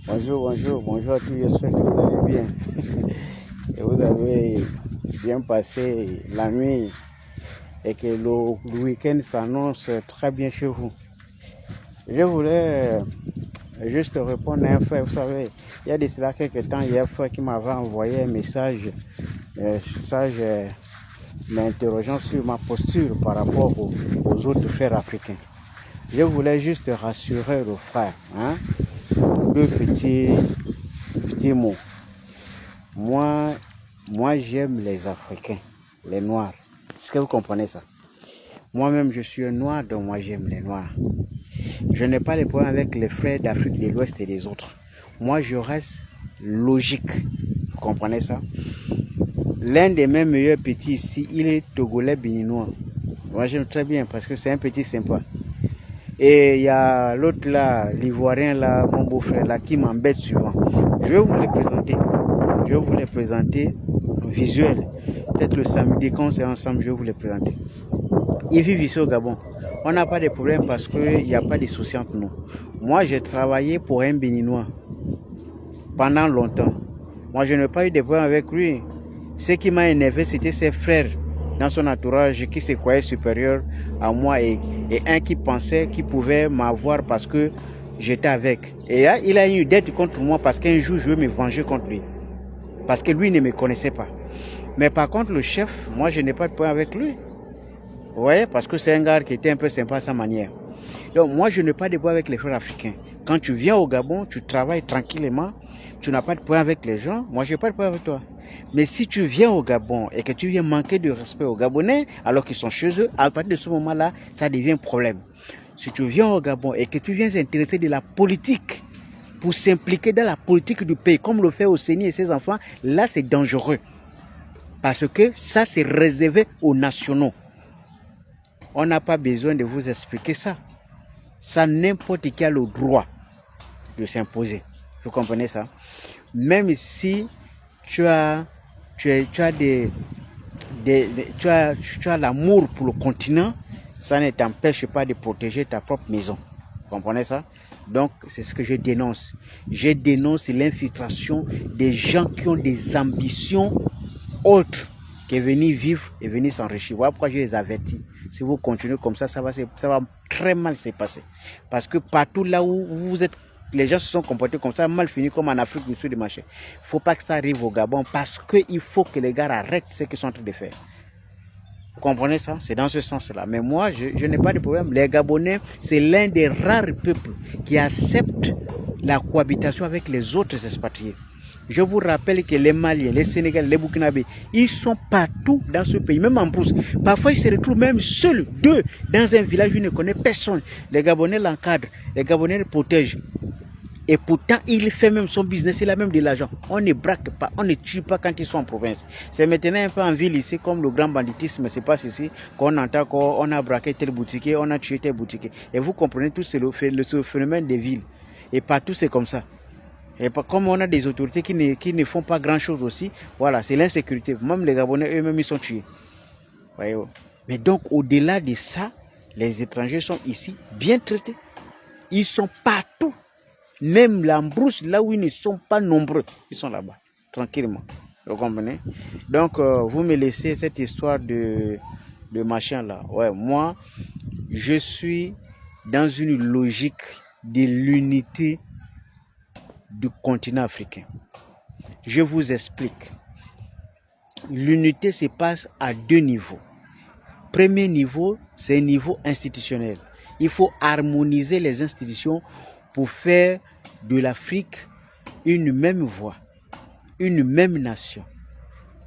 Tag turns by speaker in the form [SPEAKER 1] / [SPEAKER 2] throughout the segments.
[SPEAKER 1] Bonjour à tous, j'espère que vous allez bien. Et vous avez bien passé la nuit et que le week-end s'annonce très bien chez vous. Je voulais juste répondre à un frère, vous savez, il y a de cela quelques temps, il y a un frère qui m'avait envoyé un message, m'interrogeant sur ma posture par rapport aux autres frères africains. Je voulais juste rassurer le frère, hein, deux petits mots. Moi, j'aime les Africains, les Noirs. Est-ce que vous comprenez ça? Moi-même, je suis un Noir, donc moi, j'aime les Noirs. Je n'ai pas de problème avec les frères d'Afrique de l'Ouest et les autres. Moi, je reste logique. Vous comprenez ça? L'un des mes meilleurs petits ici, il est togolais béninois. Moi, j'aime très bien parce que c'est un petit sympa. Et il y a l'autre là, l'ivoirien là, mon beau-frère là, qui m'embête souvent. Je vais vous les présenter. Je vais vous les présenter en visuel. Peut-être le samedi, quand c'est ensemble, je vais vous les présenter. Ils vivent ici au Gabon. On n'a pas de problème parce qu'il n'y a pas de soucis entre nous. Moi, j'ai travaillé pour un Béninois pendant longtemps. Moi, je n'ai pas eu de problème avec lui. Ce qui m'a énervé, c'était ses frères dans son entourage qui se croyaient supérieurs à moi et un qui pensait qu'il pouvait m'avoir parce que j'étais avec. Et là, il a eu une dette contre moi parce qu'un jour, je veux me venger contre lui. Parce que lui ne me connaissait pas. Mais par contre, le chef, moi, je n'ai pas de problème avec lui. Vous voyez, parce que c'est un gars qui était un peu sympa à sa manière. Donc, moi, je n'ai pas de problème avec les frères africains. Quand tu viens au Gabon, tu travailles tranquillement, tu n'as pas de problème avec les gens, moi, je n'ai pas de problème avec toi. Mais si tu viens au Gabon et que tu viens manquer de respect aux Gabonais, alors qu'ils sont chez eux, à partir de ce moment-là, ça devient un problème. Si tu viens au Gabon et que tu viens s'intéresser de la politique, pour s'impliquer dans la politique du pays, comme le fait Osseni et ses enfants, là, c'est dangereux. Parce que ça, c'est réservé aux nationaux. On n'a pas besoin de vous expliquer ça. Ça, n'importe qui a le droit de s'imposer. Vous comprenez ça? Même si tu as l'amour pour le continent, ça ne t'empêche pas de protéger ta propre maison. Vous comprenez ça? Donc, c'est ce que je dénonce. Je dénonce l'infiltration des gens qui ont des ambitions autres que venir vivre et venir s'enrichir. Voilà pourquoi je les avertis. Si vous continuez comme ça, ça va très mal se passer. Parce que partout là où vous êtes, les gens se sont comportés comme ça, mal fini comme en Afrique du Sud du marché. Il ne faut pas que ça arrive au Gabon parce qu'il faut que les gars arrêtent ce qu'ils sont en train de faire. Vous comprenez ça? C'est dans ce sens-là. Mais moi, je n'ai pas de problème. Les Gabonais, c'est l'un des rares peuples qui acceptent la cohabitation avec les autres expatriés. Je vous rappelle que les Maliens, les Sénégalais, les Burkinabés, ils sont partout dans ce pays, même en brousse. Parfois, ils se retrouvent même seuls, deux, dans un village où ils ne connaissent personne. Les Gabonais l'encadrent, les Gabonais le protègent. Et pourtant, il fait même son business, il a même de l'argent. On ne braque pas, on ne tue pas quand ils sont en province. C'est maintenant un peu en ville ici, comme le grand banditisme se passe ici, qu'on entend qu'on a braqué tel boutiquier, on a tué tel boutiquier. Et vous comprenez tout, c'est le phénomène des villes. Et partout, c'est comme ça. Et comme on a des autorités qui ne font pas grand-chose aussi, voilà, c'est l'insécurité. Même les Gabonais eux-mêmes, ils sont tués. Voyez. Mais donc, au-delà de ça, les étrangers sont ici bien traités. Ils sont partout. Même l'embrousse, là où ils ne sont pas nombreux, ils sont là-bas, tranquillement. Vous comprenez? Donc, vous me laissez cette histoire de machin là. Ouais, moi, je suis dans une logique de l'unité du continent africain. Je vous explique. L'unité se passe à deux niveaux. Premier niveau, c'est un niveau institutionnel. Il faut harmoniser les institutions pour faire de l'Afrique une même voix, une même nation,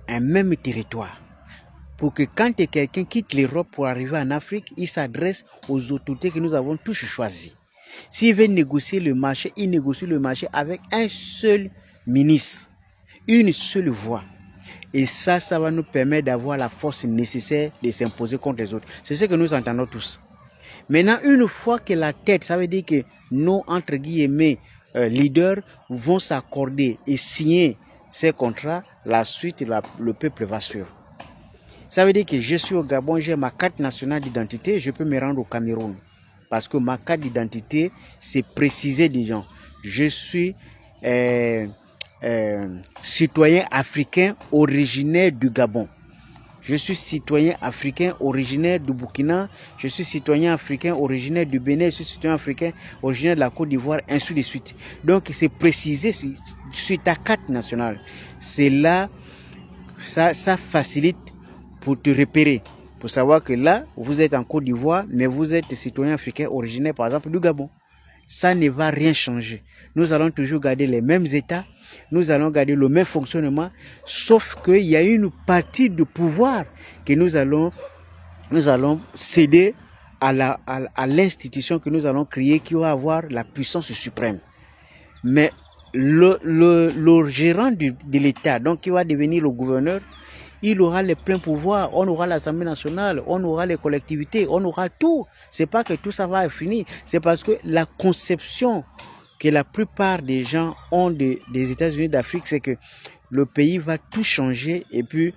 [SPEAKER 1] un même territoire. Pour que quand quelqu'un quitte l'Europe pour arriver en Afrique, il s'adresse aux autorités que nous avons tous choisies. S'il veut négocier le marché, il négocie le marché avec un seul ministre, une seule voix. Et ça va nous permettre d'avoir la force nécessaire de s'imposer contre les autres. C'est ce que nous entendons tous. Maintenant, une fois que la tête, ça veut dire que nos, entre guillemets, leaders vont s'accorder et signer ces contrats, la suite, le peuple va suivre. Ça veut dire que je suis au Gabon, j'ai ma carte nationale d'identité, je peux me rendre au Cameroun. Parce que ma carte d'identité, c'est préciser des gens. Je suis citoyen africain originaire du Gabon. Je suis citoyen africain originaire du Burkina. Je suis citoyen africain originaire du Bénin. Je suis citoyen africain originaire de la Côte d'Ivoire, ainsi de suite. Donc, c'est précisé sur ta carte nationale. C'est là, ça facilite pour te repérer. Pour savoir que là, vous êtes en Côte d'Ivoire, mais vous êtes citoyen africain originaire, par exemple, du Gabon. Ça ne va rien changer. Nous allons toujours garder les mêmes états. Nous allons garder le même fonctionnement, sauf qu'il y a une partie de pouvoir que nous allons céder à l'institution que nous allons créer qui va avoir la puissance suprême. Mais le gérant de l'État, donc qui va devenir le gouverneur, il aura les pleins pouvoirs, on aura l'Assemblée nationale, on aura les collectivités, on aura tout. C'est pas que tout ça va finir, c'est parce que la conception que la plupart des gens ont des États-Unis d'Afrique, c'est que le pays va tout changer et puis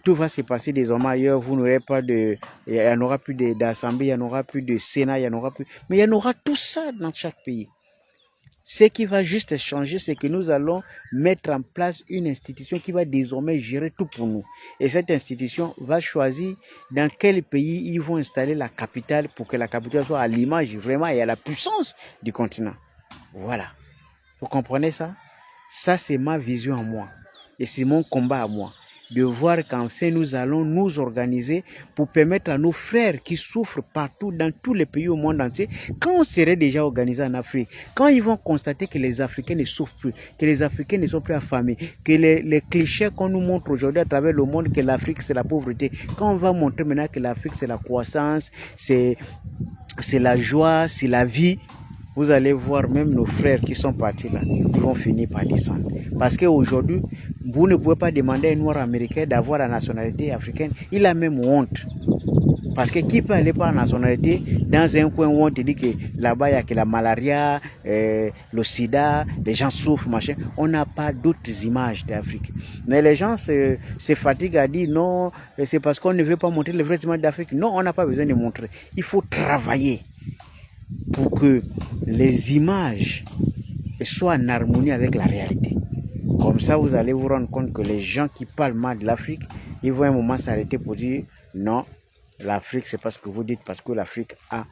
[SPEAKER 1] tout va se passer désormais ailleurs. Vous n'aurez pas de, il n'y en aura plus d'assemblée, il n'y en aura plus de Sénat, il n'y en aura plus, mais il y en aura tout ça dans chaque pays. Ce qui va juste changer, c'est que nous allons mettre en place une institution qui va désormais gérer tout pour nous. Et cette institution va choisir dans quel pays ils vont installer la capitale pour que la capitale soit à l'image vraiment et à la puissance du continent. Voilà. Vous comprenez ça? Ça, c'est ma vision à moi. Et c'est mon combat à moi. De voir qu'enfin, nous allons nous organiser pour permettre à nos frères qui souffrent partout, dans tous les pays au monde entier, quand on serait déjà organisé en Afrique, quand ils vont constater que les Africains ne souffrent plus, que les Africains ne sont plus affamés, que les clichés qu'on nous montre aujourd'hui à travers le monde, que l'Afrique c'est la pauvreté, quand on va montrer maintenant que l'Afrique c'est la croissance, c'est la joie, c'est la vie, vous allez voir même nos frères qui sont partis là, ils vont finir par descendre. Parce qu'aujourd'hui, vous ne pouvez pas demander à un noir américain d'avoir la nationalité africaine. Il a même honte. Parce que qui peut aller par la nationalité dans un coin où on te dit que là-bas il y a que la malaria, le sida, les gens souffrent, machin. On n'a pas d'autres images d'Afrique. Mais les gens se fatiguent à dire non, c'est parce qu'on ne veut pas montrer les vraies images d'Afrique. Non, on n'a pas besoin de montrer. Il faut travailler pour que les images soient en harmonie avec la réalité. Comme ça, vous allez vous rendre compte que les gens qui parlent mal de l'Afrique, ils vont un moment s'arrêter pour dire non, l'Afrique, c'est pas ce que vous dites, parce que l'Afrique a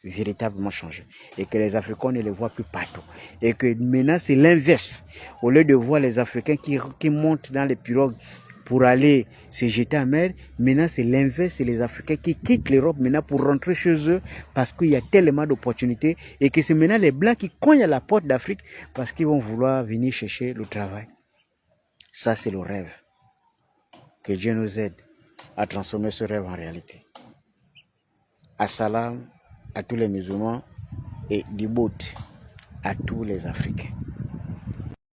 [SPEAKER 1] véritablement changé. Et que les Africains ne les voient plus partout. Et que maintenant, c'est l'inverse. Au lieu de voir les Africains qui montent dans les pirogues pour aller se jeter en mer, maintenant c'est l'inverse, c'est les Africains qui quittent l'Europe maintenant pour rentrer chez eux parce qu'il y a tellement d'opportunités et que c'est maintenant les Blancs qui cognent à la porte d'Afrique parce qu'ils vont vouloir venir chercher le travail. Ça c'est le rêve. Que Dieu nous aide à transformer ce rêve en réalité. Assalam à tous les musulmans et Dibout à tous les Africains.